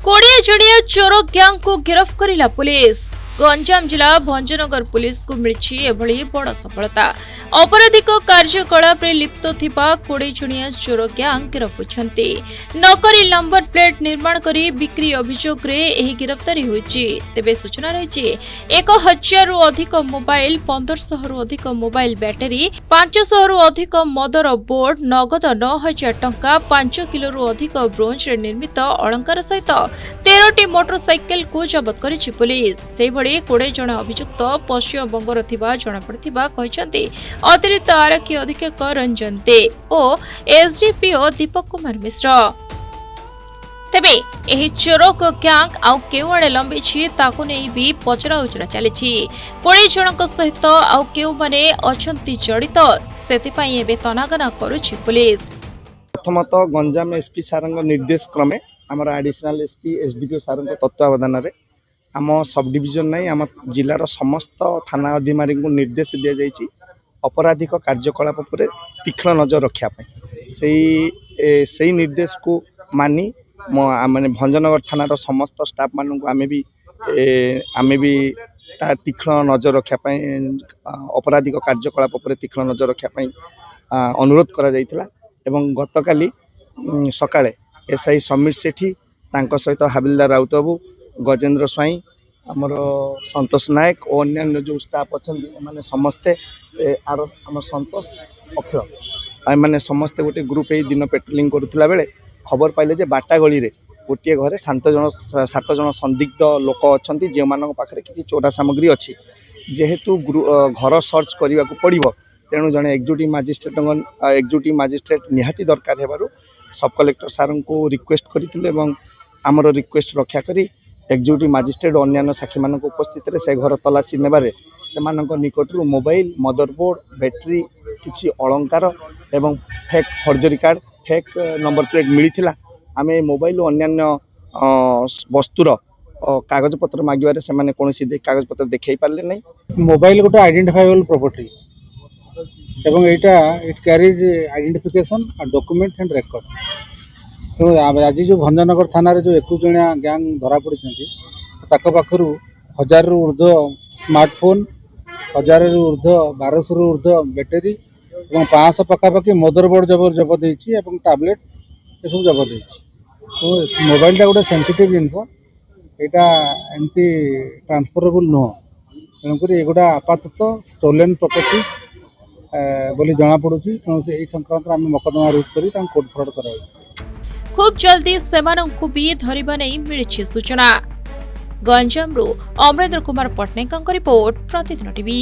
कोड़े जड़िया चोर ग्यांग को गिरफ्त करिला पुलिस। गंजाम जिला भंजनगर पुलिस को मिली एभली बड़ सफलता। अपराधिक कार्यकलाप लिप्त थिबा 20 जणिया चोर ग्यांग गिरफ्त होछंती। नकली नंबर प्लेट निर्माण करी बिक्री अभियोग रे एही गिरफ्तारी होईची। तेबे सूचना रहिछि 1000 रु अधिक मोबाइल, 1500 रु अधिक मोबाइल बैटरी, 500 रु अधिक मदर बोर्ड, नगद 9000 टंका, 5 किलो रु अधिक ब्रोंज रे निर्मित अलंकार सहित 13टी मोटरसाइकेल को जबत करिछि पुलिस। सेहि 20 जन अभियुक्त पश्चिमबंगर थिबा जଣାपड़िथिबा कहिसंती अतिरिक्त आरक्षी अधीक्षक रंजन दे और एसडीपीओ दीपक कुमार मिश्र। तेबे एही चोरक ग्यांग आउ केउआडे लंबेछि ताकु नै भी पचरा उचरा चलिछि। 20 जनक सहित आउ केउ माने अछंती जड़ित सेति पई एबे तनागना करूछि पुलिस। प्रथमतः गंजाम एसपी सारंग निर्देश क्रमे आमर एडिशनल एसपी एसडीपीओ सारंग तत्वावधान रे आम सब डिविजन नहीं आम जिलार समस्त थाना अधिकारी को निर्देश दि जाइए अपराधिक कार्यकलाप पर तीक्ष्ण नजर रखापी से निर्देश को मानी माने भंजनगर थानार समस्त स्टाफ मान आमे भी तीक्ष्ण नजर रखापी अपराधिक कार्यकलाप पर तीक्ष्ण नजर रखापी अनुरोध करा जाइथिला। एवं गतकाली सकाळे एसआई समीर सेठी तांको सहित हाबिलदार राउत बाबू, गजेंद्र स्वाई, आमर संतोष नायक और अन्य जो स्टाफ अच्छा मैंने समस्ते आम संतोष अक्षय मैंने समस्ते गोटे ग्रुप ये दिन पेट्रोलिंग करुला बेले खबर पाइले जे बाटा गली रे गोटे घरे 7 जन संदिग्ध लोक अच्छा जो मान पाखे किसी चोरा सामग्री अच्छी जेहेतु घर सर्च करने को पड़ो तेणु जड़े एग्जीक्यूटिव मजिस्ट्रेट निहाती दरकार हेबारु सब कलेक्टर सार को रिक्वेस्ट करथिले आमर रिक्वेस्ट रक्षा करी एग्जीक्यूटिव मजिस्ट्रेट अन्य साक्षी मान उपस्थित से घर तलाशी नेबारे से निकटू मोबाइल, मदरबोर्ड, बैटरी, किसी अलंकार एवं fake forgery card, fake number plate मिलता। आम मोबाइल और अन्य वस्तुर कागजपत्र मागिबारे से माने कोनोसी कागजपत्र देखै पारले नहीं। मोबाइल गोटे आइडेंटिफाएबल प्रॉपर्टी एवं एटा it carries identification document and record. तेणु आज जो भंजनगर थाना जो 21 जणिया गैंग धरा पड़ी पाखर 1000 रु ऊर्ध्व स्मार्टफोन, 1000 रु ऊर्ध्व 1200 रु ऊर्ध्व बैटेरी और 500 पखापाखि मदरबोर्ड जबत होती टैबलेट ये सब जबत होती। तो मोबाइलटा गोटे सेंसिटिव जिनस यहाँ एमती ट्रांसफरेबल नुह तेणुक एगुड़ा आपातत स्टोलेन प्रॉपर्टी बोली जना पड़ुची। तेणु से संक्रांत आम मकदमा रुज कर कोर्ट फरवर्ड करा। खूब जल्दी सेमानंकु भी धरिबा नै मिलिछि सूचना। गंजामरू अमरेंद्र कुमार पटनायक रिपोर्ट, प्रतिदिन टीवी।